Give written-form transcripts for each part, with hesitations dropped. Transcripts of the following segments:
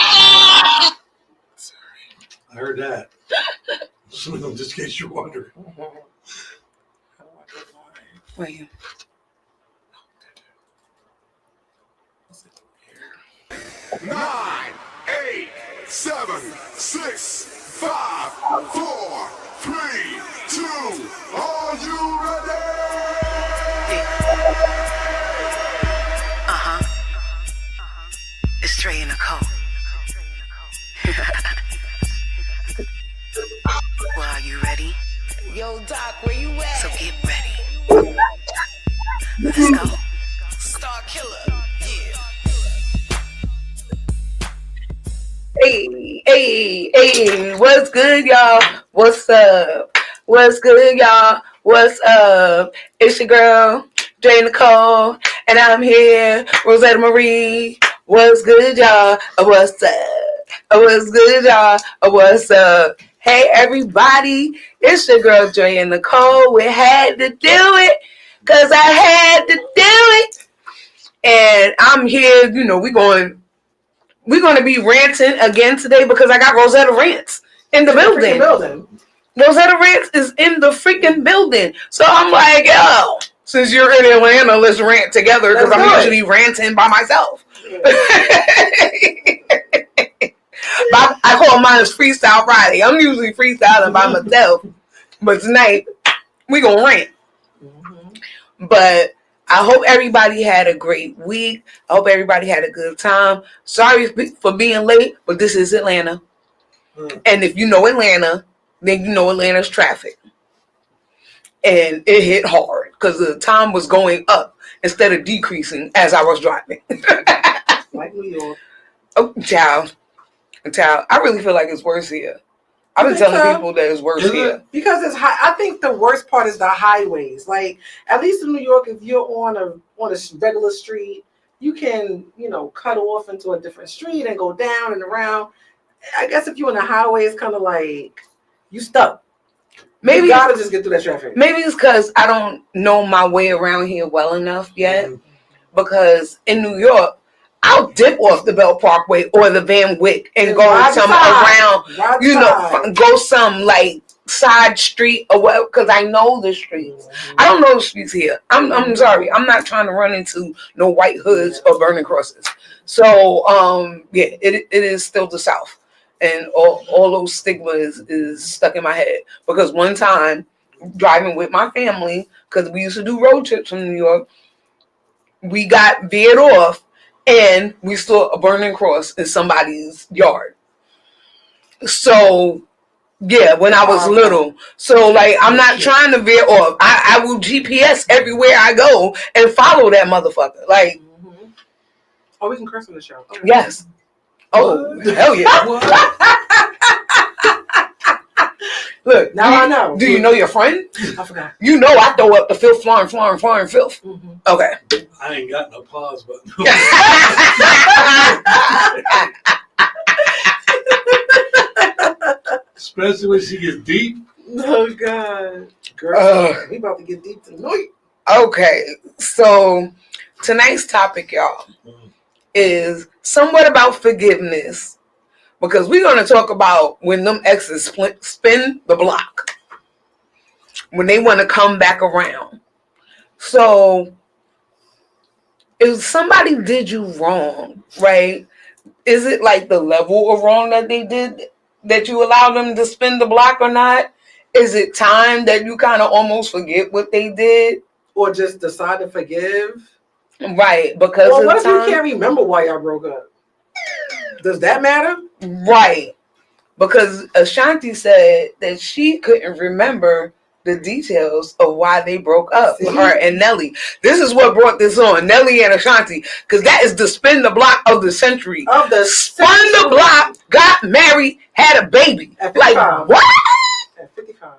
I heard that. So, just in case you're wondering. Wait. 9, 8, 7, 6, 5, 4, 3, 2. Are you ready? It's Trey and Nicole. Well, are you ready? Yo, Doc, where you at? So get ready. Let's go. Star Killer. Hey, what's good, y'all? What's up? What's good, y'all? What's up? It's your girl, Jay Nicole, and I'm here, Rozetta Marie. What's good, y'all? What's up? What's good, y'all? What's up? Hey, everybody, it's your girl, Jay and Nicole. We had to do it, because I had to do it. And I'm here, you know, we're going to be ranting again today because I got Rozetta Rants in the building. Rozetta Rants is in the freaking building. So I'm like, yo, since you're in Atlanta, let's rant together because I'm usually ranting by myself. I call mine Freestyle Friday. I'm usually freestyling by myself. But tonight, we going to rant. But I hope everybody had a great week. I hope everybody had a good time. Sorry for being late, but this is Atlanta. And if you know Atlanta, then you know Atlanta's traffic. And it hit hard because the time was going up instead of decreasing as I was driving. Like New York. Oh, child. I really feel like it's worse here. I've been telling people that it's worse here. Because it's high. I think the worst part is the highways. Like, at least in New York, if you're on a regular street, you can, cut off into a different street and go down and around. I guess if you're on the highway, it's kind of like you stuck. Maybe you gotta just get through that traffic. Maybe it's because I don't know my way around here well enough yet. Because in New York, I'll dip off the Belt Parkway or the Van Wyck and go some around, go some like side street or whatever, because I know the streets. I don't know the streets here. I'm sorry. I'm not trying to run into no white hoods or burning crosses. So, it is still the South. And all those stigmas is stuck in my head. Because one time, driving with my family, because we used to do road trips from New York, we got veered off. And we saw a burning cross in somebody's yard. So, yeah, when I was little. So, like, I'm not trying to veer off. I will GPS everywhere I go and follow that motherfucker. Like, oh, we can curse on the show. Okay. Yes. Oh, hell yeah. Look, now I know. Do you know your friend? I forgot. You know I throw up the filth, flying filth. Okay. I ain't got no pause button. Especially when she gets deep. Oh, God. Girl, we about to get deep tonight. Okay. So, tonight's topic, y'all, is somewhat about forgiveness. Because we're going to talk about when them exes spin the block. When they want to come back around. So, if somebody did you wrong, right? Is it like the level of wrong that they did that you allow them to spin the block or not? Is it time that you kind of almost forget what they did? Or just decide to forgive? Right. Because what if you can't remember why y'all broke up? Does that matter? Right. Because Ashanti said that she couldn't remember the details of why they broke up, her and Nelly. This is what brought this on, Nelly and Ashanti, because that is the spin the block of the century. Spun the block, got married, had a baby. At 55. Like, what? At 55.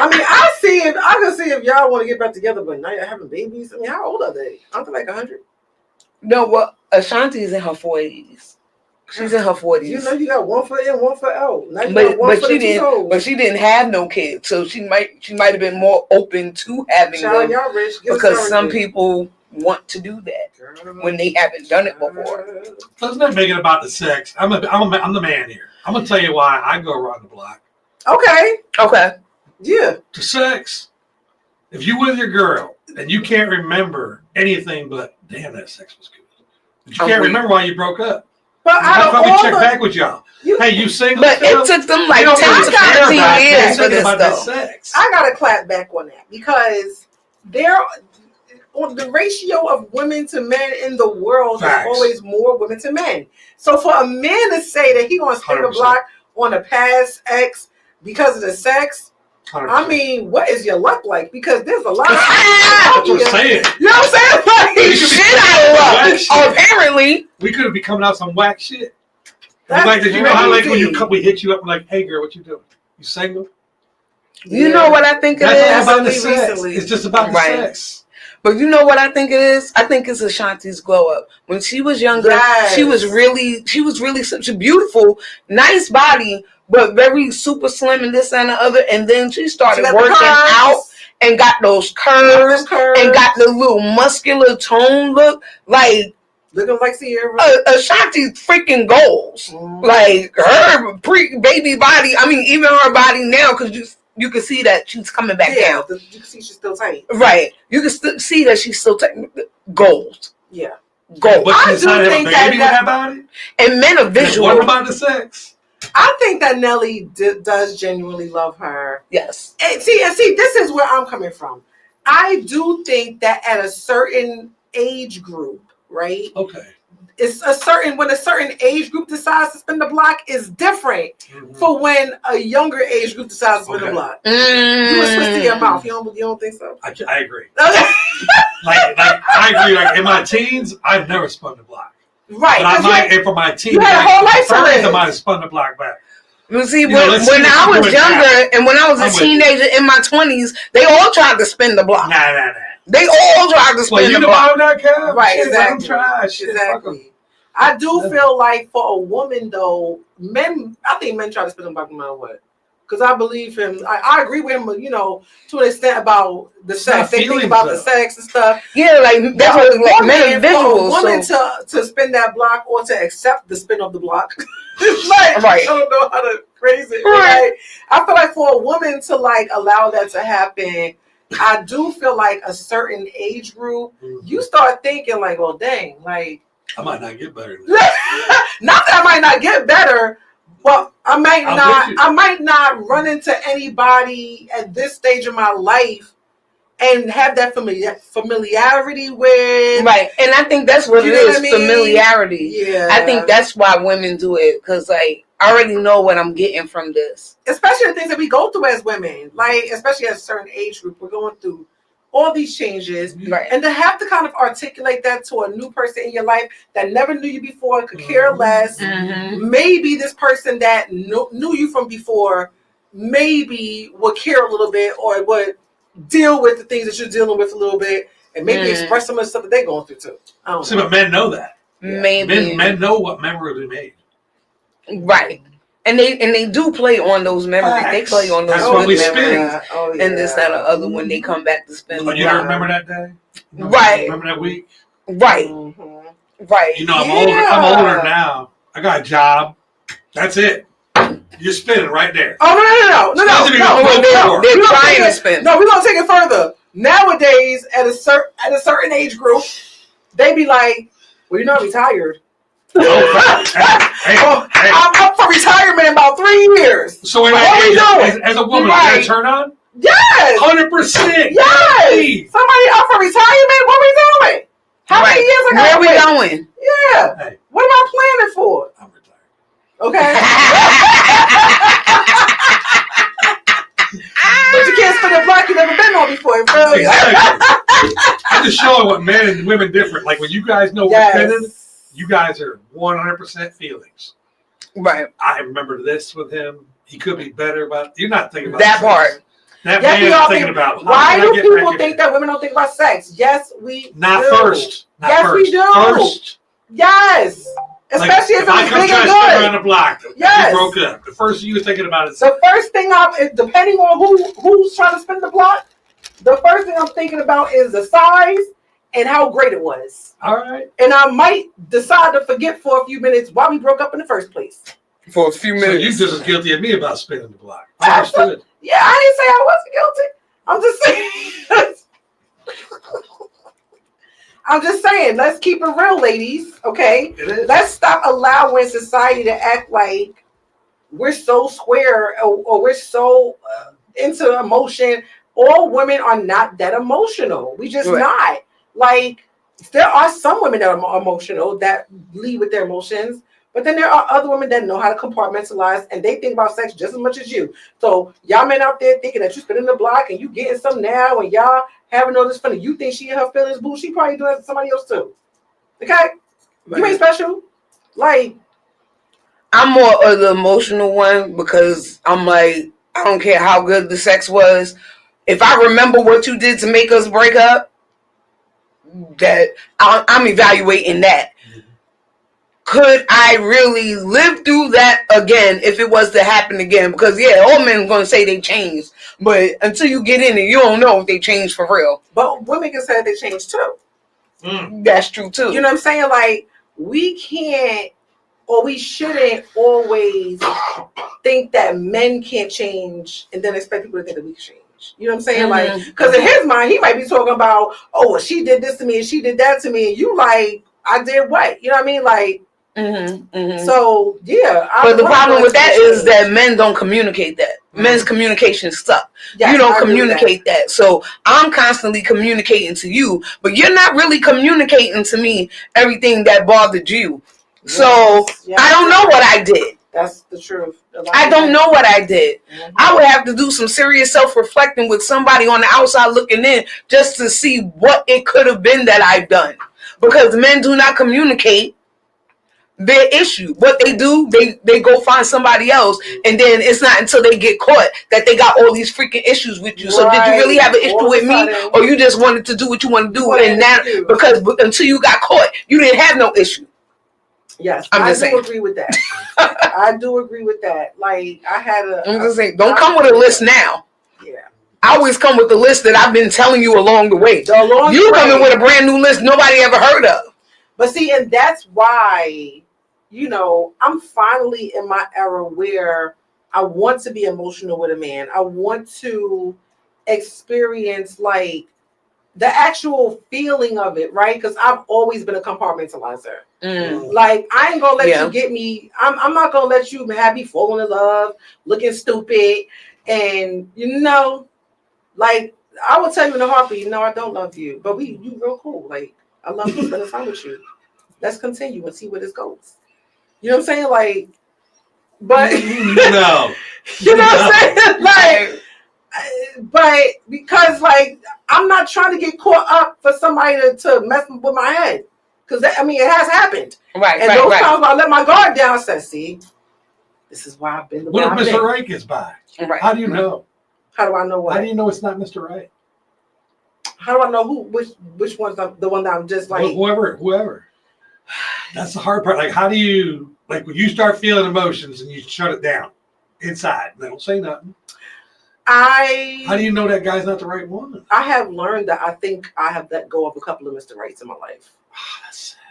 I mean, I can see if y'all want to get back together, but now you're having babies. I mean, how old are they? Aren't they like 100? No, well, Ashanti is in her 40s. She's in her 40s. You know, you got one for in, one for out. Now you got one But for she the didn't. toes. But she didn't have no kids, so she might have been more open to having Child, them y'all rich. Get because started. some people want to do that when they haven't done it before. Let's not make it about the sex. I'm the man here. I'm gonna tell you why I go around the block. Okay. Yeah. To sex. If you with your girl and you can't remember anything but damn, that sex was good, but you can't remember why you broke up. But How come we check back with y'all? Hey, you single? But it took them like 10 to 15 years for this though. Sex. I gotta clap back on that because on the ratio of women to men in the world, there's always more women to men. So for a man to say that he gonna spin the block on a past ex because of the sex, 100%. I mean, what is your luck like? Because there's a lot of That's what I'm saying. You know what I'm saying? Like, shit out of luck. Apparently, we could be coming out some whack shit. That's like, did you know how like when crazy. we hit you up like, hey girl, what you doing? You single? you know what I think it That's is? all about the sex. It's just about the sex. But you know what I think it is? I think it's Ashanti's glow up. When she was younger, she was really such a beautiful, nice body, but very super slim and this and the other. And then she started working out and got those curves and got the little muscular tone look. Like, looking like Sierra. Ashanti's freaking goals. Like her pre-baby body. I mean, even her body now, because you can see that she's coming back down. You can see she's still tight. Right. You can see that she's still tight. Goals. Yeah. Goals. But I do think that body. And men are visual. What about the sex? I think that Nelly does genuinely love her. Yes. And see, this is where I'm coming from. I do think that at a certain age group, right? Okay. It's when a certain age group decides to spin the block is different for when a younger age group decides to spin the block. You would twist in your mouth. You don't think so? I agree. like I agree. Like in my teens, I've never spun the block. Right. But I might, and for my teens, you had a whole life for it. I might have spun the block back. You see, when I was younger and when I was a teenager in my 20s, they all tried to spin the block. Nah. They all tried to spin the block. Right, exactly. I do feel like for a woman though, I think men try to spin the block no matter what. Because I believe him. I agree with him, you know, to an extent about the sex. They think about the sex and stuff. Yeah, like that's what men are visual. For a woman to spin that block or to accept the spin of the block. Like, I don't know how to phrase it. Right. I feel like for a woman to like allow that to happen, I do feel like a certain age group, you start thinking like, well, dang, like I might not get better. Not that I might not get better, but I might not run into anybody at this stage of my life and have that familiarity with. Right. And I think that's what it is, familiarity. Yeah. I think that's why women do it, because like I already know what I'm getting from this. Especially the things that we go through as women, like especially at a certain age group, we're going through all these changes, right? And to have to kind of articulate that to a new person in your life that never knew you before, could care less. Maybe this person that knew you from before, maybe would care a little bit or would deal with the things that you're dealing with a little bit, and maybe express some of the stuff that they're going through too. I don't know. But men know that. Maybe men know what memories we made. Right. And they do play on those memories. They play on those good memories. And this, that, or other when they come back to spend. Oh, you don't remember that day? Right. Remember that week? Right. Right. You know, I'm older now. I got a job. That's it. You're spinning right there. Oh, no. They're trying to spin. No, we're going to take it further. Nowadays, at a certain age group, they be like, well, you're not retired. I'm for retirement in about 3 years. So what are you doing? As a woman, are you turn on? Yes. 100%. Yes. Somebody up for retirement? What are we doing? How many years ago? Where are we going? Yeah. Hey. What am I planning for? I'm retired. Okay. But you can't spin a block you've never been on before, bro. Exactly. I'm just showing what men and women different. Like when you guys know what's spinning, you guys are 100% feelings. Right. I remember this with him. He could be better, but you're not thinking about that part. That man's thinking about why do people think that women don't think about sex? Yes, we not do. first. Not yes, first. we do. First. Yes. Especially if it I was come big try and to spin good. around the block, Yes. we broke up. The first thing you were thinking about is The first thing depending on who's trying to spin the block, the first thing I'm thinking about is the size and how great it was. all right. And I might decide to forget for a few minutes why we broke up in the first place. For a few So minutes. you just as guilty as me about spinning the block. I understood. Yeah, I didn't say I wasn't guilty. I'm just saying. I'm just saying, let's keep it real, ladies. Okay, It is. let's stop allowing society to act like we're so square or we're so into emotion. All women are not that emotional. We just Right. not. Like, there are some women that are emotional that lead with their emotions, but then there are other women that know how to compartmentalize and they think about sex just as much as you. So y'all men out there thinking that you spinning the block and you getting some now and y'all having all this fun and you think she in her feelings, boo, she probably doing it to somebody else too. Okay? You ain't special. Like, I'm more of the emotional one because I'm like, I don't care how good the sex was. If I remember what you did to make us break up, that I'm evaluating that. Could I really live through that again if it was to happen again? Because yeah, all men are gonna say they changed, but until you get in it, you don't know if they changed for real. but women can say they changed too. That's true too. You know what I'm saying? Like, we can't or we shouldn't always think that men can't change and then expect people to think that we can change. You know what I'm saying? Like, because in his mind, he might be talking about, oh, well, she did this to me and she did that to me. And you like, I did what? You know what I mean? Like, so, yeah. But the problem with that is that men don't communicate that. Men's communication suck. Yes, you don't I agree with communicate that. So I'm constantly communicating to you, but you're not really communicating to me everything that bothered you. So Yes. I don't know what I did. That's the truth. I don't know what I did. I would have to do some serious self-reflecting with somebody on the outside looking in just to see what it could have been that I've done. Because men do not communicate their issue. What they do, they go find somebody else, and then it's not until they get caught that they got all these freaking issues with you. So did you really have an issue with me, or you just wanted to do what you want to do? And now, because until you got caught, you didn't have no issue. Yes, I'm I just do saying. agree with that. I do agree with that. Like, I had I'm just saying, don't come with a list now. Yeah. I always come with the list that I've been telling you along the way. You coming with a brand new list nobody ever heard of. But see, and that's why, you know, I'm finally in my era where I want to be emotional with a man. I want to experience like the actual feeling of it, right? Because I've always been a compartmentalizer. Like, I ain't gonna let you get me. I'm not gonna let you have me falling in love, looking stupid, and you know, like, I will tell you in a heartbeat, no, I don't love you, but you real cool. Like, I love you, spending time with you. Let's continue and see where this goes. You know what I'm saying? Like, but no, you know what I'm saying? Like, but because like I'm not trying to get caught up for somebody to mess with my head, because I mean it has happened. Right, and those times I let my guard down. I said, "See, this is why I've been the way what if I've Mr. been." Right gets by? Right. How do you know? How do I know what? How do you know it's not Mr. Right? How do I know which one's the one that I'm just like whoever. That's the hard part. Like, how do you, like, when you start feeling emotions and you shut it down inside, they don't say nothing. How do you know that guy's not the right one? I have learned that I think I have let go of a couple of Mr. Rights in my life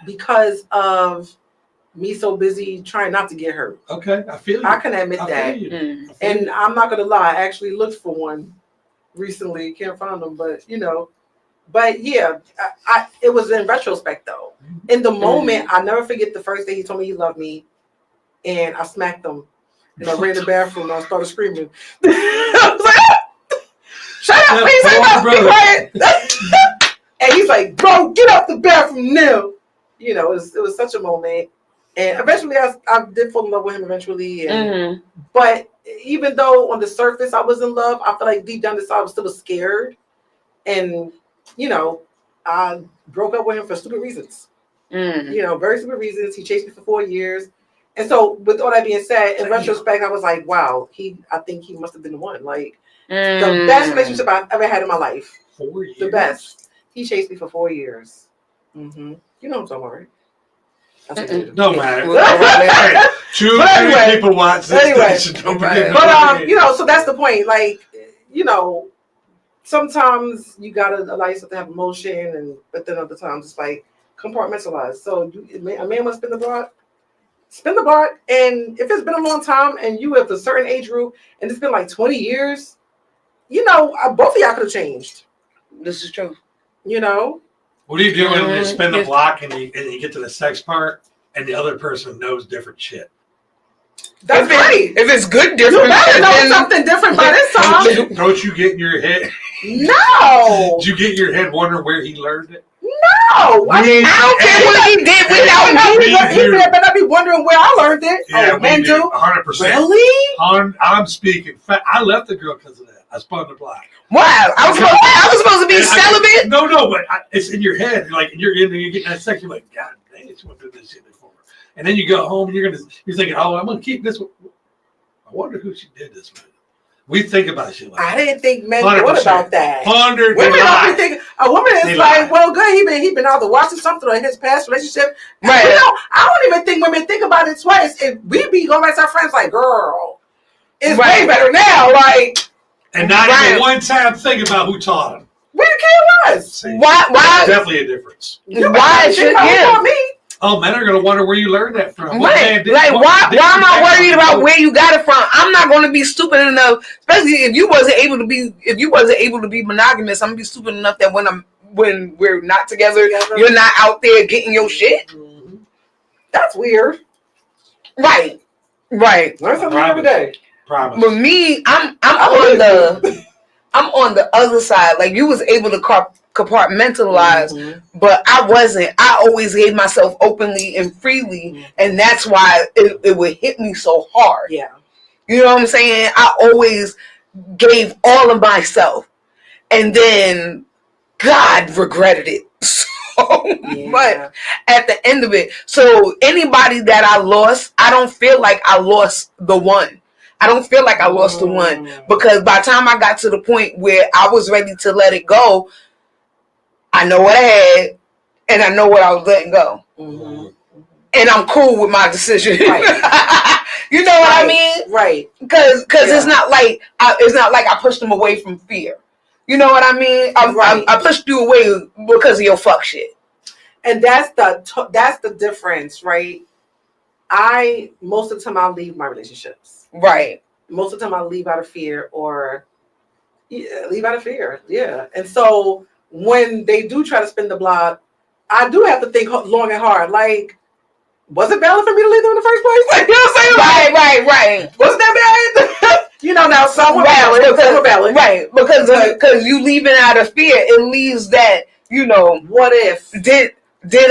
because of me so busy trying not to get hurt. Okay, I feel you. I can admit that. And I'm not gonna lie, I actually looked for one recently, can't find them, but you know. But yeah, it was in retrospect though. In the moment, I never forget the first day he told me he loved me, and I smacked him, and I ran to the bathroom and I started screaming. I was like, "Shut up! Please say no, be quiet!" And he's like, "Bro, get out the bathroom now!" You know, it was such a moment, and eventually I did fall in love with him eventually. And, but even though on the surface I was in love, I feel like deep down inside I was still scared, and you know, I broke up with him for stupid reasons. You know, very stupid reasons. He chased me for 4 years. And so with all that being said, in retrospect, I was like, wow, I think he must have been the one. Like, the best relationship I've ever had in my life. 4 years? The best. He chased me for 4 years. You know what I'm talking about, right? No matter. Right. Two anyway, people watch this station. Don't forget. But you know, so that's the point. Like, you know, sometimes you gotta allow yourself to have emotion, but then other times it's like compartmentalized. So a man must spin the block. Spin the block, and if it's been a long time, and you have a certain age group, and it's been like 20 years, you know, both of y'all could have changed. This is true. You know. What do you do when you spin the block and you get to the sex part, and the other person knows different shit? That's great. If it's good, different. You better know something different by this time. Don't you get in your head? No. Did you get in your head wondering where he learned it? No. I mean, I don't care what he did without me. He better be wondering where I learned it. Yeah, men do. 100%. Really? I'm speaking. I left the girl because of that. I spun the block. Wow. I was supposed to be celibate? No, but it's in your head. Like, you're getting that sex. You're like, God dang it, she went through this shit before. And then you go home and you're thinking, oh, I'm going to keep this one. I wonder who she did this with. We think about shit like that. I didn't think men thought about that. Women don't think a woman is like, well, good, he been either watching something or his past relationship. Right. You know, I don't even think women think about it twice. And we be going back to our friends like, girl, it's way better now. Like, and not even one time think about who taught him. Where the kid was. See, why? Definitely a difference. Why should you? Me. Oh, men are gonna wonder where you learned that from. Right. Like, why am I worried about where you got it from? I'm not going to be stupid enough, especially if you wasn't able to be monogamous. I'm gonna be stupid enough that when we're not together, you're not out there getting your shit. Mm-hmm. That's weird. Right. Learn something every day. Promise. But me, I'm on the other side. Like, you was able to compartmentalize, but I wasn't. I always gave myself openly and freely, and that's why it would hit me so hard. Yeah. You know what I'm saying? I always gave all of myself, and then God regretted it so much at the end of it. So anybody that I lost, I don't feel like I lost the one. I don't feel like I lost the one, because by the time I got to the point where I was ready to let it go, I know what I had, and I know what I was letting go. Mm-hmm. And I'm cool with my decision. Right. You know what I mean? Right. Because it's not like I pushed them away from fear. You know what I mean? I pushed you away because of your fuck shit. And that's the difference, right? Most of the time I'll leave my relationships. Right. Most of the time I'll leave out of fear Yeah. And so when they do try to spin the block, I do have to think long and hard. Like, was it valid for me to leave them in the first place? Like, you know what I'm saying? Right. Wasn't that bad? You know, now some were valid. Right. Because you leaving out of fear, it leaves that, you know, what if? Did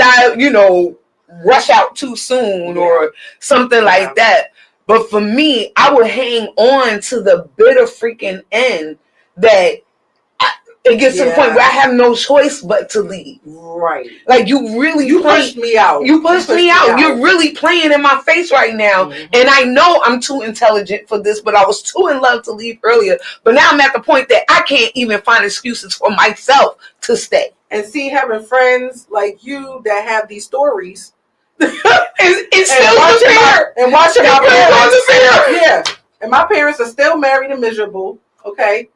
I, you know, rush out too soon or something like that? But for me, I would hang on to the bitter freaking end that it gets to the point where I have no choice but to leave. Right. Like, you pushed me out. You pushed me out. You're really playing in my face right now. Mm-hmm. And I know I'm too intelligent for this, but I was too in love to leave earlier. But now I'm at the point that I can't even find excuses for myself to stay. And see, having friends like you that have these stories, it's still the fear. And watching my parents. Yeah. And my parents are still married and miserable. Okay.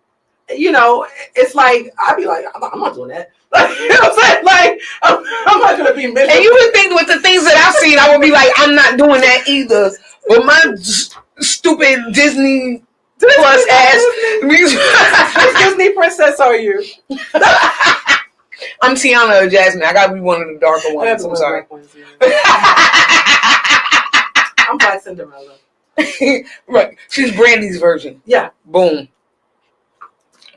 You know, it's like, I'd be like, I'm not doing that. Like, you know what I'm saying? Like, I'm not going to be miserable. And you would think with the things that I've seen, I would be like, I'm not doing that either. But my stupid Disney Plus ass. Which Disney princess are you? I'm Tiana or Jasmine. I got to be one of the darker ones. I'm sorry. I'm Black Cinderella. Right. She's Brandy's version. Yeah. Boom.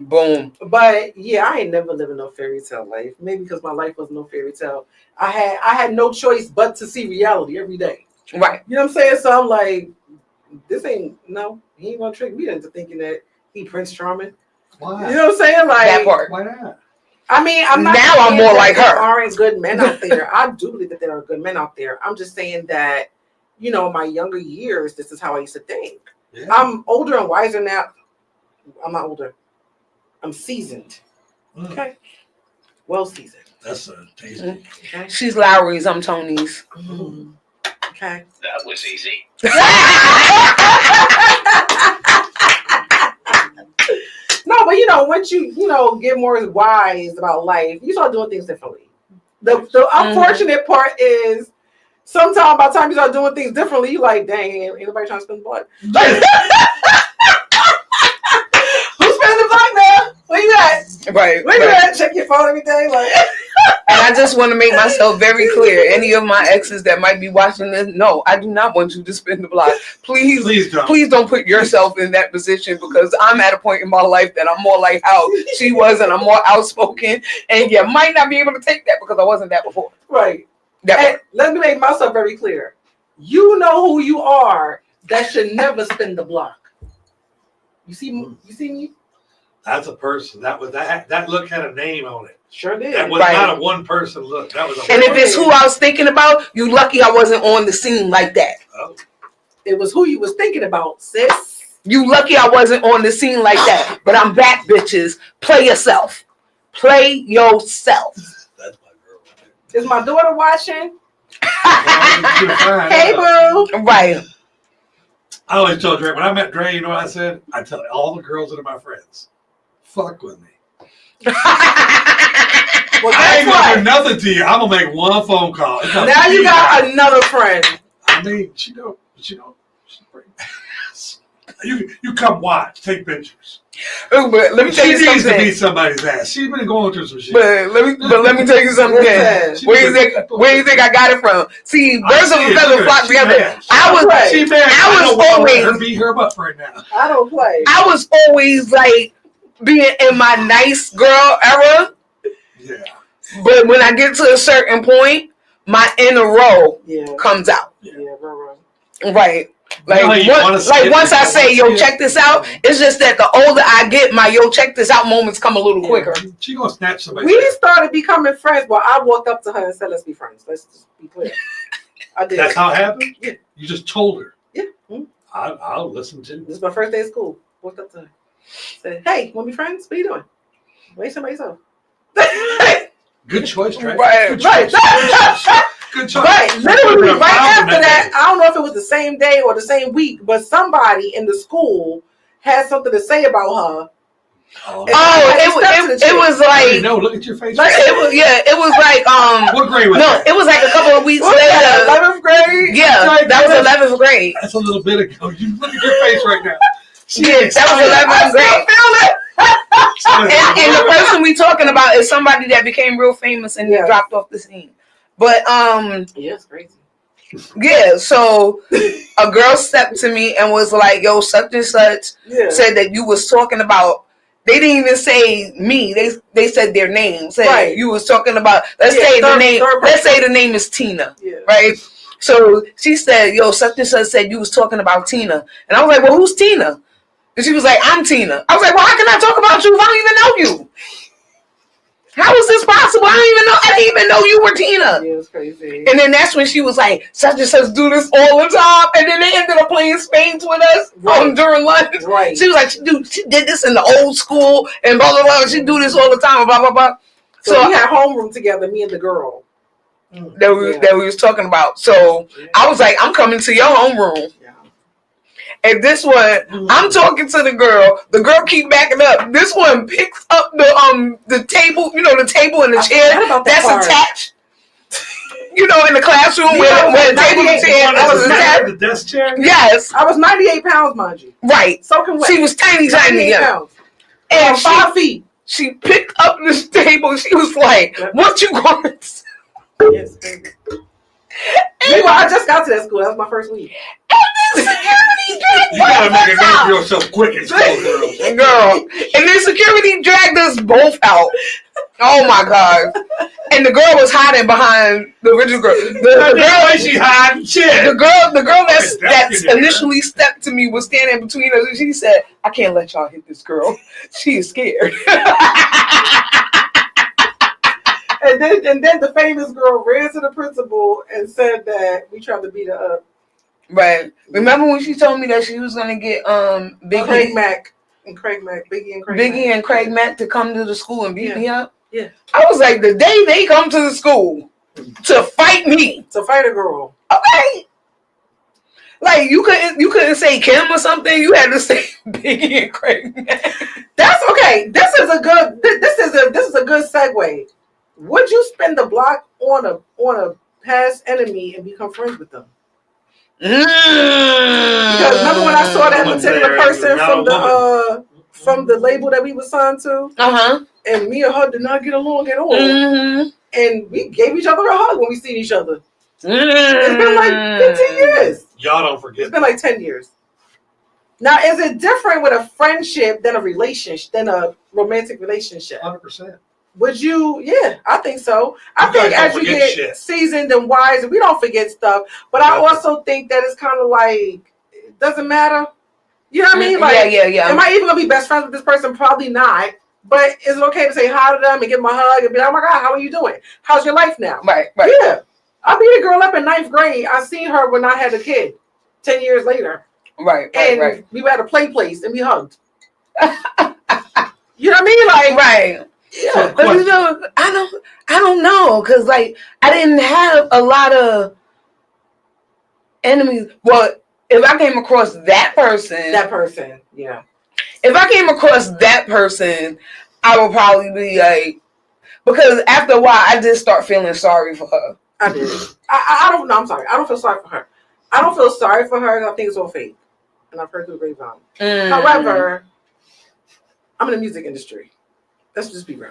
But yeah, I ain't never living no fairy tale life. Maybe because my life was no fairy tale. I had no choice but to see reality every day. Right. You know what I'm saying? So I'm like, he ain't gonna trick me into thinking that he Prince Charming. Why? You know what I'm saying? Like, that part. Why not? I mean, I'm not. Now I'm more like her. There aren't good men out there. I do believe that there are good men out there. I'm just saying that, you know, in my younger years, this is how I used to think. Yeah. I'm older and wiser now. I'm not older. I'm seasoned. Okay. Well seasoned. That's a tasty. Okay. She's Lowry's. I'm Tony's. Okay. That was easy. No, but once you get more wise about life, you start doing things differently. The unfortunate part is sometimes by the time you start doing things differently, you like, dang, ain't nobody trying to spend blood. Who's spending the blood now? Where you at? Right. Where you at? Check your phone every day. Like. And I just want to make myself very clear. Any of my exes that might be watching this, no, I do not want you to spin the block. Please don't put yourself in that position, because I'm at a point in my life that I'm more like how she was, and I'm more outspoken. And you might not be able to take that because I wasn't that before. Right. And let me make myself very clear. You know who you are. That should never spin the block. You see me? That's a person. That look had a name on it. Sure did. That was not a one person look. That was. And if it's who I was thinking about, you lucky I wasn't on the scene like that. Oh. It was who you was thinking about, sis. You lucky I wasn't on the scene like that. But I'm back, bitches. Play yourself. Play yourself. That's my girl. Is my daughter watching? Hey, boo. Right. I always told Dre, when I met Dre, you know what I said? I tell all the girls that are my friends, fuck with me. Well, I ain't gonna do nothing to you. I'm gonna make one phone call. Now you got another friend. I mean, she's pretty badass. You come watch, take pictures. But let me tell you something. She needs to beat somebody's ass. She's been going through some shit. But let me tell you something. Where you think I got it from? See, birds of a feather flock together. I was always beat her up right now. I don't play. I was always like being in my nice girl era. Yeah. But when I get to a certain point, my inner role comes out. Yeah, right. Like once I say, yo, check this out, it's just that the older I get, my yo, check this out moments come a little quicker. She gonna snatch somebody. We started becoming friends, but I walked up to her and said, let's be friends. Let's just be clear. I did. That's how it happened? Yeah. You just told her. Yeah. Mm-hmm. I'll listen to you. This is my first day of school. Walked up to her. Said, hey, want to be friends? What are you doing? Wait somebody yourself. Good choice, Trey. Right. Good choice. Good choice. Right. Literally, right after that, I don't know if it was the same day or the same week, but somebody in the school had something to say about her. It was like no. Look at your face. It was like What grade was that? It was like a couple of weeks later. 11th grade. Yeah, that was 11th grade. That's a little bit ago. You look at your face right now. That was 11th grade. And the person we talking about is somebody that became real famous and dropped off the scene. But it's crazy. Yeah, so a girl stepped to me and was like, yo, such and such said that you was talking about. They didn't even say me. They said their name. Said you was talking about. Let's say the name. Let's say the name is Tina. Yeah. Right. So she said, yo, such and such said you was talking about Tina, and I was like, well, who's Tina? And she was like, I'm Tina. I was like, well, how can I talk about you if I don't even know you? How is this possible? I didn't even know you were Tina. Yeah, it was crazy. And then that's when she was like, such and such do this all the time. And then they ended up playing spades with us during lunch. Right. She was like, she did this in the old school and blah, blah, blah. She do this all the time, blah, blah, blah. So we had homeroom together, me and the girl. That we was talking about. So I was like, I'm coming to your homeroom. And this one, I'm talking to the girl. The girl keep backing up. This one picks up the table, the table and the chair that's attached. In the classroom where the table and chair was attached. The desk chair? Yes. I was 98 pounds, mind you. Right. Soaking wet. She was tiny. And 5 feet. She picked up this table. She was like, what you going to say? Yes, baby. I just got to that school. That was my first week. And then security dragged you gotta make a name for yourself quick and slow, girl. And then security dragged us both out. Oh my God. And the girl was hiding behind the original girl. The girl that's initially stepped to me was standing between us, and she said, I can't let y'all hit this girl. She is scared. And then the famous girl ran to the principal and said that we tried to beat her up. Right. Remember when she told me that she was gonna get Biggie and Craig Mack to come to the school and beat me up? Yeah. I was like, the day they come to the school to fight me. To fight a girl. Okay. Like you couldn't say Kim or something. You had to say Biggie and Craig. That's okay. This is a good segue. Would you spin the block on a past enemy and become friends with them? Because remember when I saw that particular person from the label that we were signed to, and me and her did not get along at all, and we gave each other a hug when we seen each other. It's been like 15 years. Y'all don't forget. It's been like 10 years. Now, is it different with a friendship than a relationship, than a romantic relationship? 100%. Would you? Yeah, I think so. I think as you get seasoned and wise, we don't forget stuff. But I also think that it's kind of like, it doesn't matter. You know what I mean? Like, yeah. Am I even going to be best friends with this person? Probably not. But is it okay to say hi to them and give them a hug and be like, oh my God, how are you doing? How's your life now? Right. Yeah. I beat a girl up in 9th grade. I seen her when I had a kid 10 years later. Right. We were at a play place and we hugged. You know what I mean? Like, right. Yeah. But you know, I don't know, because like I didn't have a lot of enemies. Well, if I came across that person, yeah. If I came across that person, I would probably be like, because after a while, I did start feeling sorry for her. I did. I don't know. I'm sorry. I don't feel sorry for her. I don't feel sorry for her. I think it's all fake, and I've heard through the grapevine. However, I'm in the music industry. Let's just be real.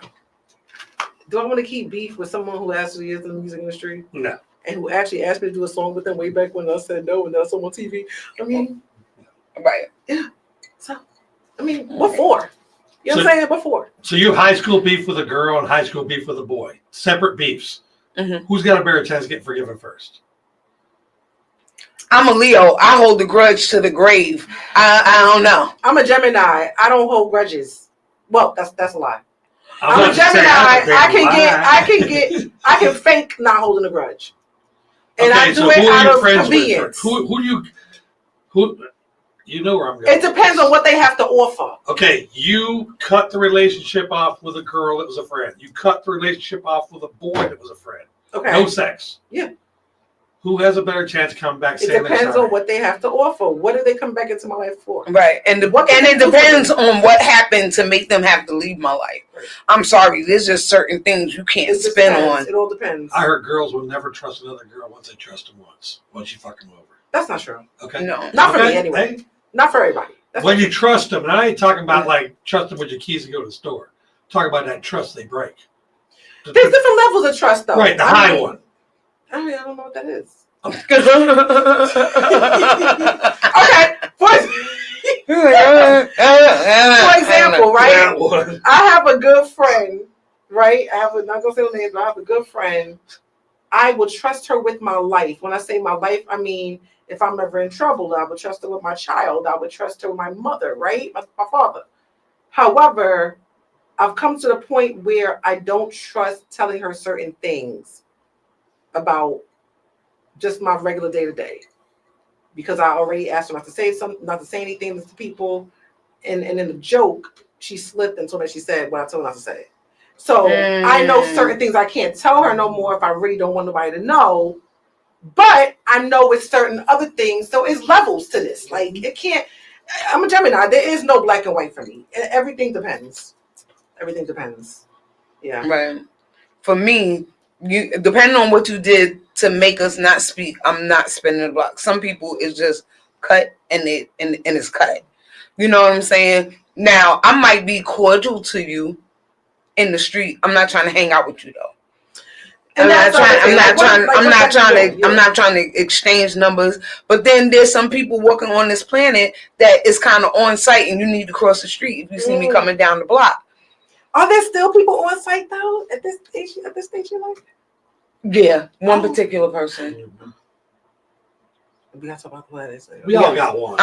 Do I want to keep beef with someone who actually is in the music industry? No. And who actually asked me to do a song with them way back when I said no and that's on TV? I mean, right. Yeah. So, I mean, what for? You know what I'm saying? What for? So you have high school beef with a girl and high school beef with a boy. Separate beefs. Who's got a better chance of getting forgiven first? I'm a Leo. I hold the grudge to the grave. I don't know. I'm a Gemini. I don't hold grudges. Well, that's a lie. I'm a Gemini. I can fake not holding a grudge, and okay, I do it out of convenience. Who you know where I'm going? It depends on what they have to offer. Okay, you cut the relationship off with a girl that was a friend. You cut the relationship off with a boy that was a friend. Okay, no sex. Yeah. Who has a better chance of coming back? It depends on what they have to offer. What do they come back into my life for? Right, and it depends on what happened to make them have to leave my life. Right. I'm sorry, there's just certain things you can't spin on. It all depends. I heard girls will never trust another girl once they trust them once you fuck them over. That's not true. Okay, no, not for me anyway. Hey. Not for everybody. When you trust them, and I ain't talking about like trust them with your keys to go to the store. I'm talking about that trust they break. There's different levels of trust, though. Right, the high one. I don't know what that is. Okay. For example, right? I have a good friend, right? I'm not gonna say the name, but I have a good friend. I would trust her with my life. When I say my life, I mean if I'm ever in trouble, I would trust her with my child. I would trust her with my mother, right? My father. However, I've come to the point where I don't trust telling her certain things about just my regular day-to-day, because I already asked her not to say anything to people, and in the joke she slipped and told me she said what I told her not to say. So I know certain things I can't tell her no more if I really don't want nobody to know, but I know it's certain other things. So it's levels to this. Like it can't. I'm a Gemini. There is no black and white for me. Everything depends. Everything depends. Yeah. Right. For me, you depending on what you did to make us not speak, I'm not spinning the block. Some people it's just cut and it's cut. You know what I'm saying? Now I might be cordial to you in the street. I'm not trying to hang out with you though. I'm not trying to exchange numbers. But then there's some people walking on this planet that is kind of on site, and you need to cross the street if you see me coming down the block. Are there still people on site though at this stage in life? Yeah, one particular person. We got to talk about the planet. We all got one.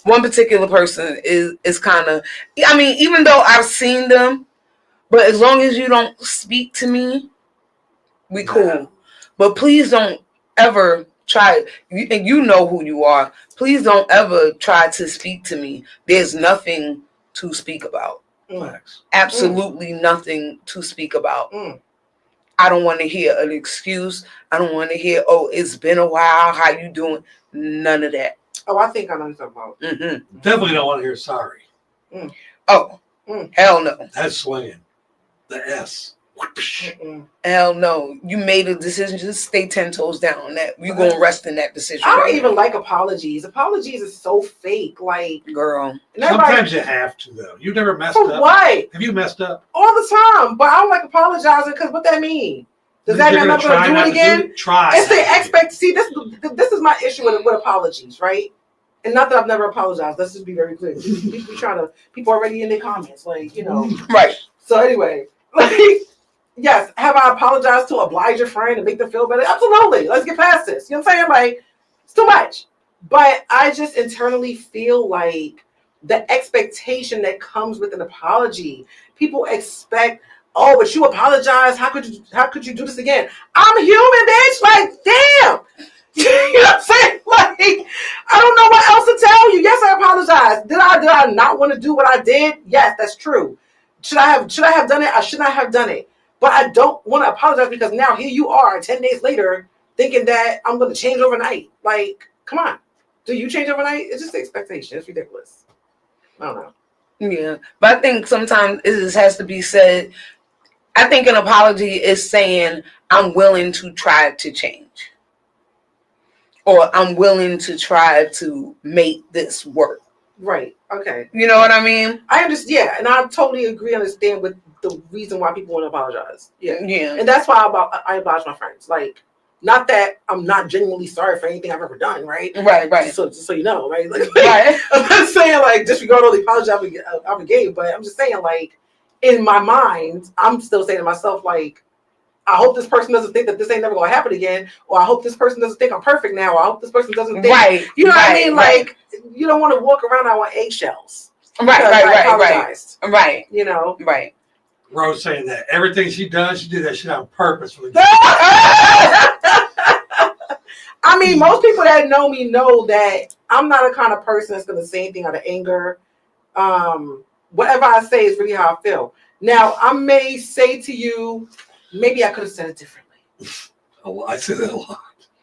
One particular person is kind of. I mean, even though I've seen them, but as long as you don't speak to me, we cool. Yeah. But please don't ever try. And you know who you are. Please don't ever try to speak to me. There's nothing to speak about. Absolutely nothing to speak about. I don't want to hear an excuse. I don't want to hear, oh, it's been a while. How you doing? None of that. Oh, I think I know what you're talking about. Mm-hmm. Definitely don't want to hear sorry. Oh, hell no. That's swinging. The S. Hell no. You made a decision. Just stay 10 toes down on that. You're going to rest in that decision. I don't even like apologies. Apologies is so fake. Like, girl. Sometimes you have to, though. You've never messed for up. What? Have you messed up? All the time. But I don't like apologizing because what that mean? Does that mean I'm not going to do it again? Try. It's the expect. See, this is my issue with apologies, right? And not that I've never apologized. Let's just be very clear. People already in their comments, like, you know. Right. So anyway, like, yes, have I apologized to oblige your friend and make them feel better? Absolutely. Let's get past this. You know what I'm saying? Like, it's too much. But I just internally feel like the expectation that comes with an apology, people expect, oh, but you apologize. How could you do this again? I'm a human, bitch. Like, damn. You know what I'm saying? Like, I don't know what else to tell you. Yes, I apologize. Did I not want to do what I did? Yes, that's true. Should I have done it? I should not have done it. But I don't want to apologize because now here you are 10 days later thinking that I'm going to change overnight. Like, come on. Do you change overnight? It's just the expectation. It's ridiculous. I don't know. Yeah. But I think sometimes it just has to be said. I think an apology is saying I'm willing to try to change. Or I'm willing to try to make this work. Right. Okay. You know what I mean? I understand. Yeah. And I totally understand with the reason why people want to apologize. Yeah. Yeah. And that's why I apologize to my friends. Like, not that I'm not genuinely sorry for anything I've ever done, right? Right. So you know, right? Like, right. I'm not saying like disregard all the apologies I gave, but I'm just saying like in my mind, I'm still saying to myself like, I hope this person doesn't think that this ain't never gonna happen again, or I hope this person doesn't think I'm perfect now, or I hope this person doesn't think, right. You know what I mean? Like, you don't want to walk around on eggshells. Right. You know, right. Rose saying that everything she does, she did that shit on purpose. I mean, most people that know me know that I'm not a kind of person that's gonna say anything out of anger. Whatever I say is really how I feel. Now, I may say to you, maybe I could have said it differently. Oh, I say that a lot.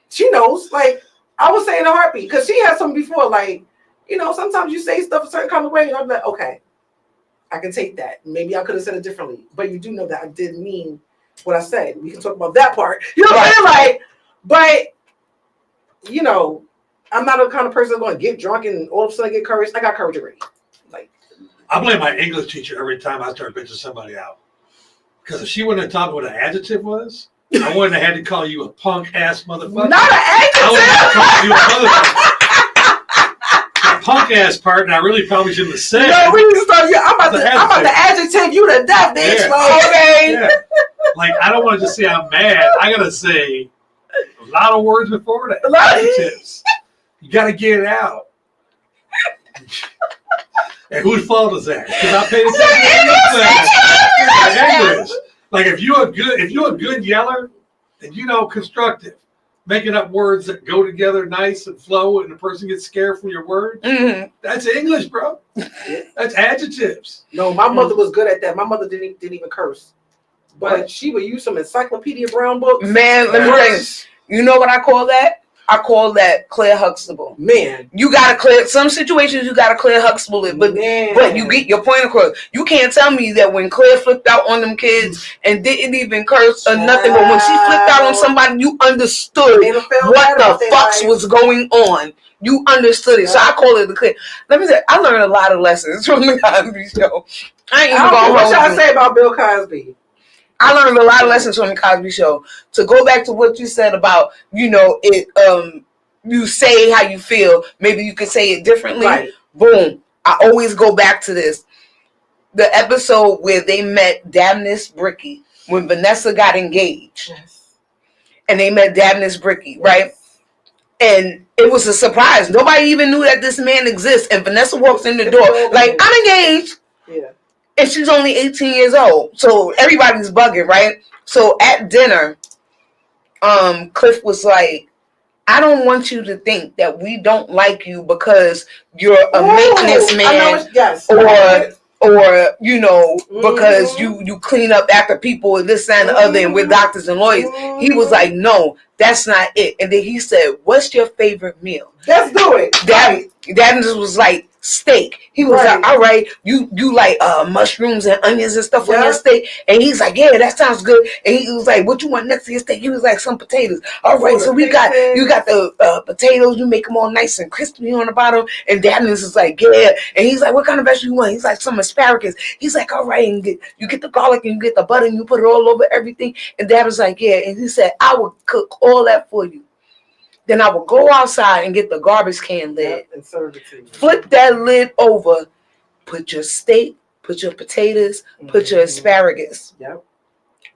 She knows. Like, I was saying in a heartbeat because she had something before. Like, you know, sometimes you say stuff a certain kind of way, and I'm like, okay, I can take that. Maybe I could have said it differently. But you do know that I did mean what I said. We can talk about that part. You know what I'm saying? Like, but, you know, I'm not a kind of person that's going to get drunk and all of a sudden get courage. I got courage already. Like, I blame my English teacher every time I start bitching somebody out. Because if she wouldn't have taught me what an adjective was, I wouldn't have had to call you a punk ass motherfucker. Not an adjective. I would have called you a motherfucker. The punk ass part, and I really probably shouldn't have said. No, we need to start. I'm about to adjective you to death, bitch. Yeah. Like, okay. Yeah. Like, I don't want to just say I'm mad. I gotta say a lot of words before that. Adjectives. You gotta get it out. And whose fault is that? Because I paid attention to English. Like if you're a good yeller, and you know constructive, making up words that go together nice and flow, and the person gets scared from your words. Mm-hmm. That's English, bro. That's adjectives. No, my mother was good at that. My mother didn't even curse, but she would use some Encyclopedia Brown books. Man, let me tell you. You know what I call that? I call that Claire Huxtable. Man, you gotta clear some situations. You gotta Claire Huxtable it, but you get your point across. You can't tell me that when Claire flipped out on them kids and didn't even curse or nothing, but when she flipped out on somebody, you understood what the fucks was going on. You understood it, so I call it the Claire. Let me say, I learned a lot of lessons from the Cosby Show. I ain't even gonna what y'all say about Bill Cosby. I learned a lot of lessons from the Cosby Show. To go back to what you said about, you know, it. You say how you feel. Maybe you could say it differently. Right. Boom. I always go back to this. The episode where they met Dabnus Bricky when Vanessa got engaged. Yes. And they met Dabnus Bricky, right? And it was a surprise. Nobody even knew that this man exists. And Vanessa walks in the door like, I'm engaged. Yeah. And she's only 18 years old. So everybody's bugging, right? So at dinner, Cliff was like, I don't want you to think that we don't like you because you're a maintenance man or because you clean up after people and this and the other, and we're doctors and lawyers. He was like, no, that's not it. And then he said, what's your favorite meal? Let's do it. That was like steak. He was like, all right, you like mushrooms and onions and stuff on your steak? And he's like, yeah, that sounds good. And he was like, what you want next to your steak? He was like, some potatoes. All right, so you got the potatoes, you make them all nice and crispy on the bottom. And Dad is like, yeah. And he's like, what kind of vegetable you want? He's like, some asparagus. He's like, all right, and you get the garlic and you get the butter and you put it all over everything. And Dad was like, yeah. And he said, I will cook all that for you. Then I will go outside and get the garbage can lid and serve it to you. Flip that lid over, put your steak, put your potatoes, put your asparagus,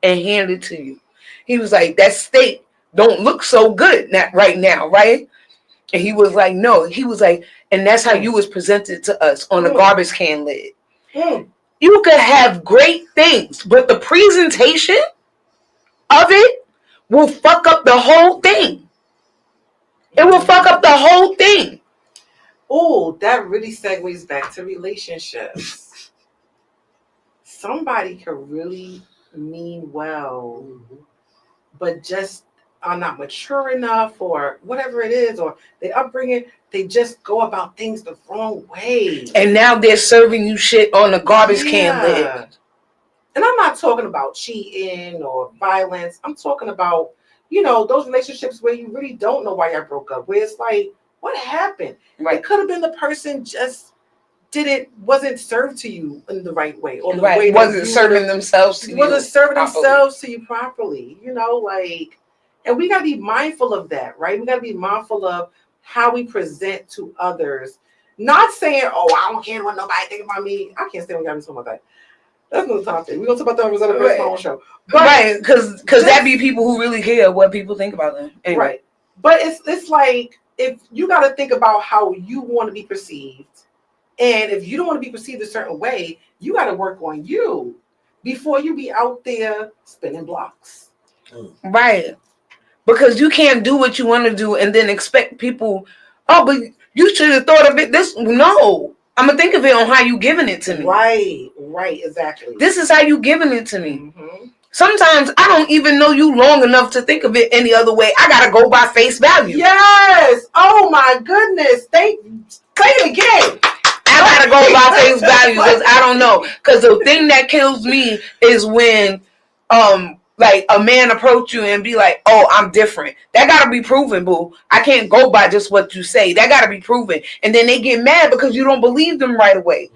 and hand it to you. He was like, that steak don't look so good right now, right? And he was like, no. He was like, and that's how you was presented to us on the garbage can lid. You could have great things, but the presentation of it will fuck up the whole thing. It will fuck up the whole thing. Oh, that really segues back to relationships. Somebody could really mean well, but just are not mature enough or whatever it is, or their upbringing, they just go about things the wrong way. And now they're serving you shit on the garbage can lid. And I'm not talking about cheating or violence. I'm talking about those relationships where you really don't know why y'all broke up, where it's like, what happened? Right. It could have been the person just wasn't served to you in the right way, or the way wasn't serving themselves to you. Wasn't serving themselves to you properly. And we gotta be mindful of that, right? We gotta be mindful of how we present to others. Not saying, oh, I don't care what nobody think about me. I can't stand when y'all be talking about that. That's another topic. We're gonna talk about that on Rozetta First Phone Show. Right, because that be people who really care what people think about them. Anyway. Right. But it's like, if you got to think about how you want to be perceived, and if you don't want to be perceived a certain way, you got to work on you before you be out there spinning blocks. Right. Because you can't do what you want to do and then expect people, oh, but you should have thought of it no. I'm going to think of it on how you giving it to me. Right, exactly. This is how you giving it to me. Sometimes I don't even know you long enough to think of it any other way. I got to go by face value. Yes. Oh, my goodness. Say it again. I got to go by face value because I don't know. Because the thing that kills me is when like a man approach you and be like, oh, I'm different. That got to be proven, boo. I can't go by just what you say. That got to be proven. And then they get mad because you don't believe them right away.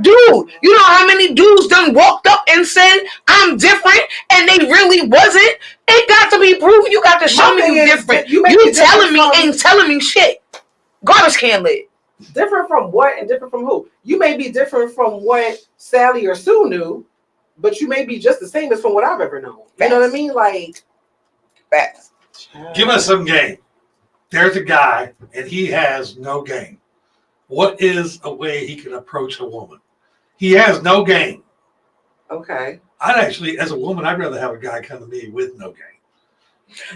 Dude, you know how many dudes done walked up and said, I'm different, and they really wasn't? It got to be proven. You got to show me you different. You telling me ain't telling me shit. Garbage can lid. Different from what and different from who? You may be different from what Sally or Sue knew, but you may be just the same as from what I've ever known. You know what I mean? Like, facts. Give us some game. There's a guy, and he has no game. What is a way he can approach a woman? He has no game. Okay. I'd actually, as a woman, I'd rather have a guy come to me with no game.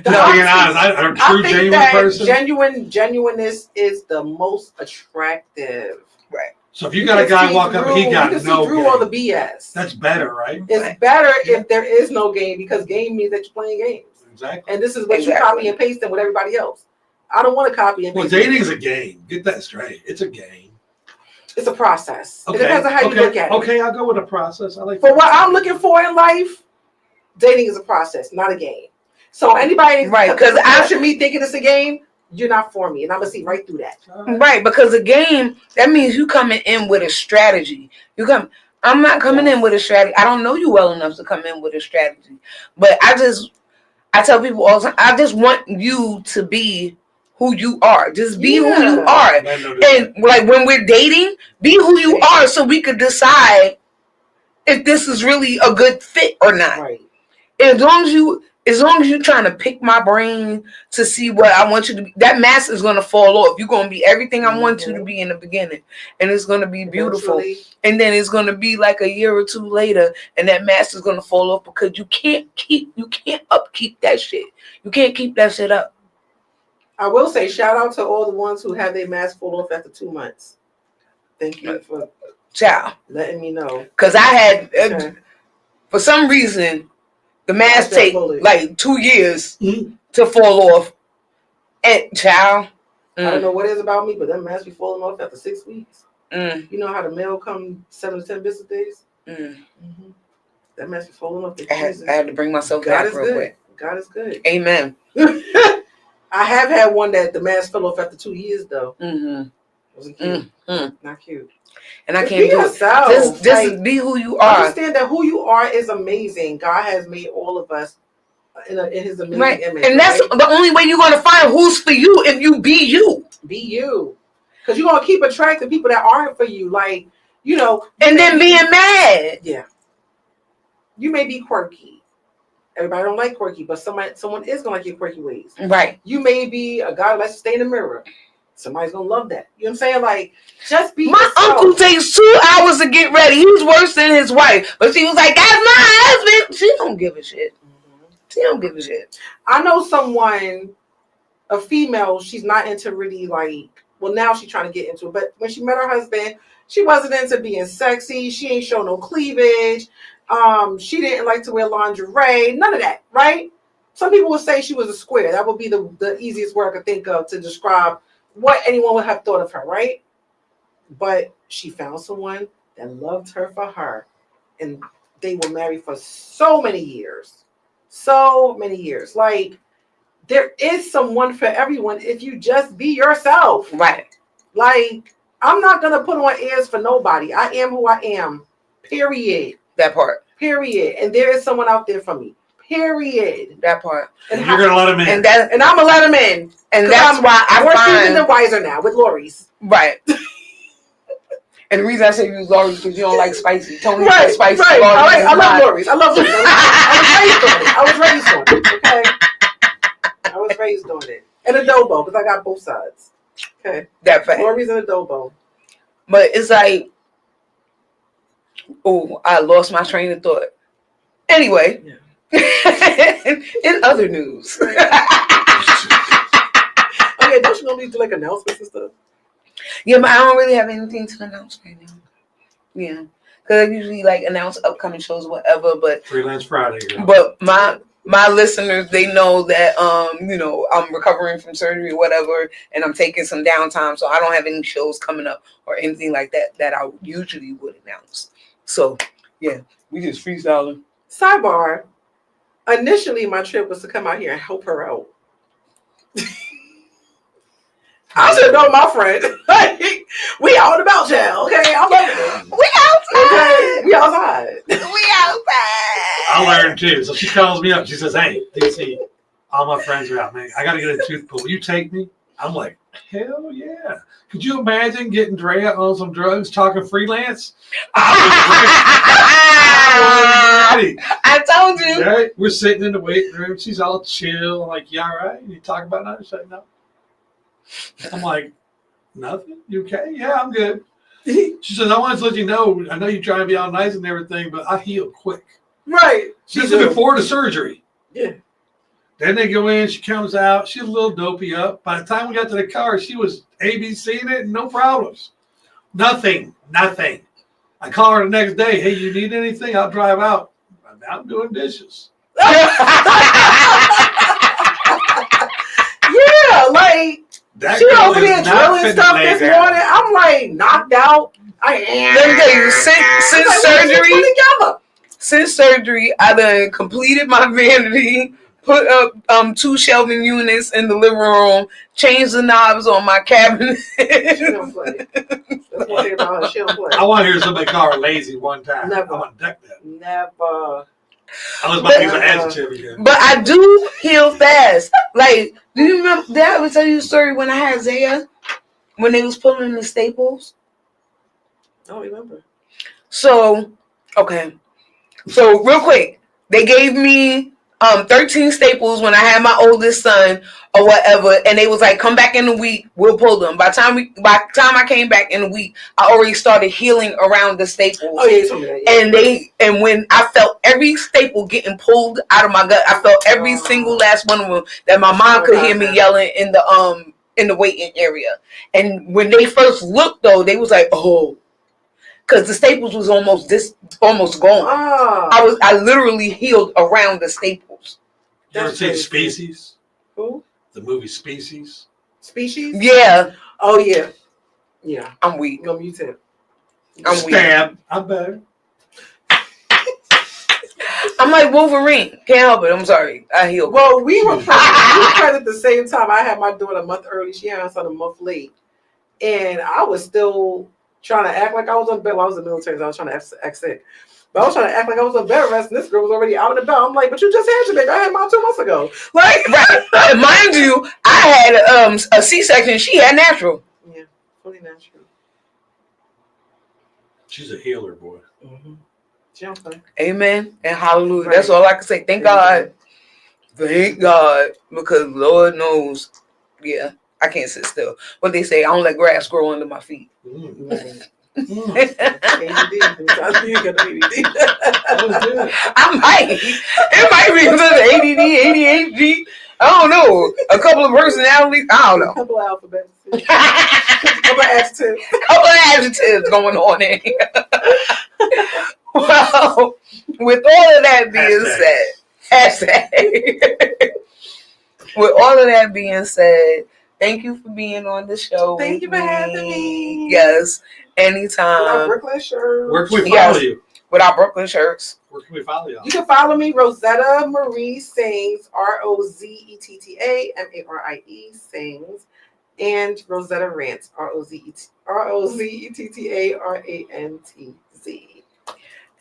Being honest, I'm a true, genuine person. Genuineness is the most attractive. Right. So if you got a guy walk up and he got no game, all the BS. That's better, right? It's better if there is no game, because game means that you're playing games. Exactly. And this is what you copy and paste with everybody else. I don't want to copy and paste. Well, dating is a game. Get that straight. It's a game. It's a process. Okay. It depends on how you look at it. Okay, I'll go with a process. I like. For what I'm looking for in life, dating is a process, not a game. So anybody, right? Because after me thinking it's a game, you're not for me, and I'm gonna see right through that. Right, because a game, that means you coming in with a strategy. I'm not coming in with a strategy. I don't know you well enough to come in with a strategy. But I tell people all the time, I just want you to be who you are. Just be who you are. And like when we're dating, be who you are so we could decide if this is really a good fit or not. Right. As long as you're trying to pick my brain to see what I want you to be, that mask is going to fall off. You're going to be everything I want you to be in the beginning. And it's going to be beautiful. Eventually. And then it's going to be like a year or two later, and that mask is going to fall off because you can't upkeep that shit. You can't keep that shit up. I will say, shout out to all the ones who have their mask fall off after 2 months. Thank you for Child. Letting me know. Because I had, for some reason, the mask take like 2 years to fall off. And child. I don't know what it is about me, but that mask be falling off after 6 weeks. You know how the mail come 7 to 10 business days? That mask be falling off. I had to bring myself back real quick. God is good. Amen. I have had one that the mask fell off after 2 years, though. Wasn't cute. Not cute. And I can't do yourself. Just be who you are. Understand that who you are is amazing. God has made all of us in His amazing image. And that's the only way you're going to find who's for you if you be you. Be you. Because you're going to keep attracting people that aren't for you. Like, you know. And then being mad. Yeah. You may be quirky. Everybody don't like quirky, but someone is going to like your quirky ways. Right. You may be a guy who likes to stay in the mirror. Somebody's going to love that. You know what I'm saying? Like, just be My yourself. uncle takes 2 hours to get ready. He's worse than his wife. But she was like, that's my husband. She don't give a shit. She don't give a shit. I know someone, a female, she's not into really like, well, now she's trying to get into it. But when she met her husband, she wasn't into being sexy. She ain't show no cleavage. She didn't like to wear lingerie. None of that, right? Some people would say she was a square. That would be the easiest word I could think of to describe what anyone would have thought of her, right? But she found someone that loved her for her. And they were married for so many years. So many years. Like, there is someone for everyone if you just be yourself. Right. Like, I'm not going to put on airs for nobody. I am who I am. Period. That part. Period. And there is someone out there for me. Period. That part. And you're going to let him in. And I'm going to let him in. And that's why we're even the wiser now with Lori's. Right. And the reason I say use Lori's because you don't like spicy. Tony likes spicy. Right. I love Lori's. I love Lori's. I was raised on it. Okay. I was raised on it. And adobo, because I got both sides. Okay. That fact. Lori's and adobo. But it's like, oh, I lost my train of thought. Anyway. Yeah. In other news. Okay, don't you normally do like announcements and stuff? Yeah, but I don't really have anything to announce right now. Yeah. Because I usually like announce upcoming shows or whatever, but Freelance Friday. Girl. But my listeners, they know that you know, I'm recovering from surgery or whatever, and I'm taking some downtime, so I don't have any shows coming up or anything like that I usually would announce. So yeah, we just freestyling. Sidebar. Initially, my trip was to come out here and help her out. I should know my friend. We out and about, child. Okay, I'm loving it. We outside. Okay, we outside. We outside. I learned too. So she calls me up. She says, "Hey, DC, all my friends are out, man. I got to get a tooth pull. Will you take me?" I'm like, "Hell yeah!" Could you imagine getting Drea on some drugs, talking freelance? I told you. Right? We're sitting in the waiting room. She's all chill. I'm like, "You all right? You talk about nothing?" She's like, "No." I'm like, "Nothing? You okay?" "Yeah, I'm good." She says, "I wanted to let you know, I know you try to be all nice and everything, but I heal quick." Right. This is before the surgery. Yeah. Then they go in, she comes out, she's a little dopey up. By the time we got to the car, she was ABCing it, no problems. Nothing. I call her the next day, "Hey, you need anything? I'll drive out." "I'm doing dishes." Yeah, like, That she girl over there is not drilling finna stuff lay this down. morning. I'm like knocked out. I am. Let me tell you, since like, surgery, together. since surgery, I done completed my vanity, put up 2 shelving units in the living room, changed the knobs on my cabinet. She don't play. That's one thing about her. She don't play. I want to hear somebody call her lazy one time. Never. I want to duck that. Never. I was about to use an adjective again. But I do heal fast. Like, do you remember? Did I ever tell you a story when I had Zaya? When they was pulling the staples? I don't remember. So, okay. So, real quick. They gave me 13 staples when I had my oldest son or whatever. And they was like, come back in a week. We'll pull them. By the time I came back in a week, I already started healing around the staples. Oh, yeah, you told me that. Yeah. And when I felt every staple getting pulled out of my gut, I felt every single last one of them that my mom could hear me yelling in the waiting area. And when they first looked though, they was like, "Oh," because the staples was almost gone. I literally healed around the staples. You ever seen Species? Who? The movie Species. Species? Yeah. Oh yeah. Yeah. I'm weak. No, you too. I'm Stab. weak. I'm better. I'm like Wolverine. Can't help it. I'm sorry. I healed. Well, we were pregnant at the same time. I had my daughter a month early. She had her son a month late. And I was still trying to act like I was on bed. Well, I was in the military, so I was trying to act sick. But I was trying to act like I was on bed rest, and this girl was already out and about. I'm like, but you just had your baby. I had mine 2 months ago. Like, right. Mind you, I had a C-section. She had natural. Yeah, fully natural. She's a healer, boy. Mm-hmm. Amen and hallelujah. Right. That's all I can say. Thank God. Thank God. Because Lord knows, yeah, I can't sit still. What they say, I don't let grass grow under my feet. ADD. I might. It might be because of ADD, ADHD. I don't know. A couple of personalities. I don't know. A couple of alphabets. A couple of adjectives. Couple of adjectives going on in here. Well, with all of that being said, with all of that being said, thank you for being on the show. Thank you for having me. Yes, anytime. With our Brooklyn shirts. Where can we follow you? With our Brooklyn shirts. Where can we follow you? You can follow me, Rozetta Marie Sings, Rozetta Marie Sings, and Rozetta Rants, Rozetta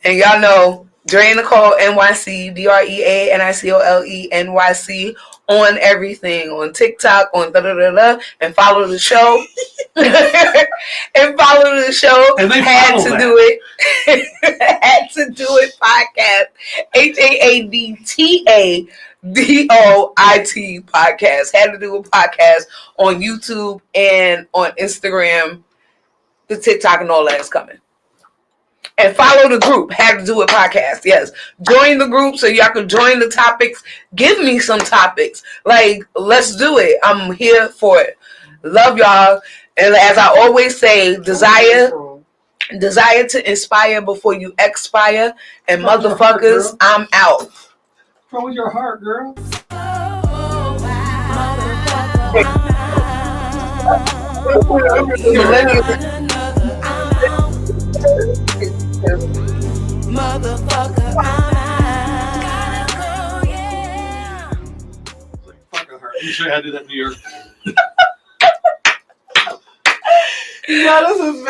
And y'all know, Dre Nicole NYC, DreaNicole NYC on everything, on TikTok, on and follow the show. And follow the show. And they had to that. do it. Had to do it podcast. HAADTADOIT podcast. Had to do a podcast on YouTube and on Instagram. The TikTok and all that is coming. And follow the group. Had to do a podcast. Yes. Join the group so y'all can join the topics. Give me some topics. Like, let's do it. I'm here for it. Love y'all. And as I always say, desire to inspire before you expire. And motherfuckers, I'm out. What's wrong with your heart, girl? Motherfucker, gotta go, yeah. Fucking heart. You should have had to do that in New York. Yeah, this is very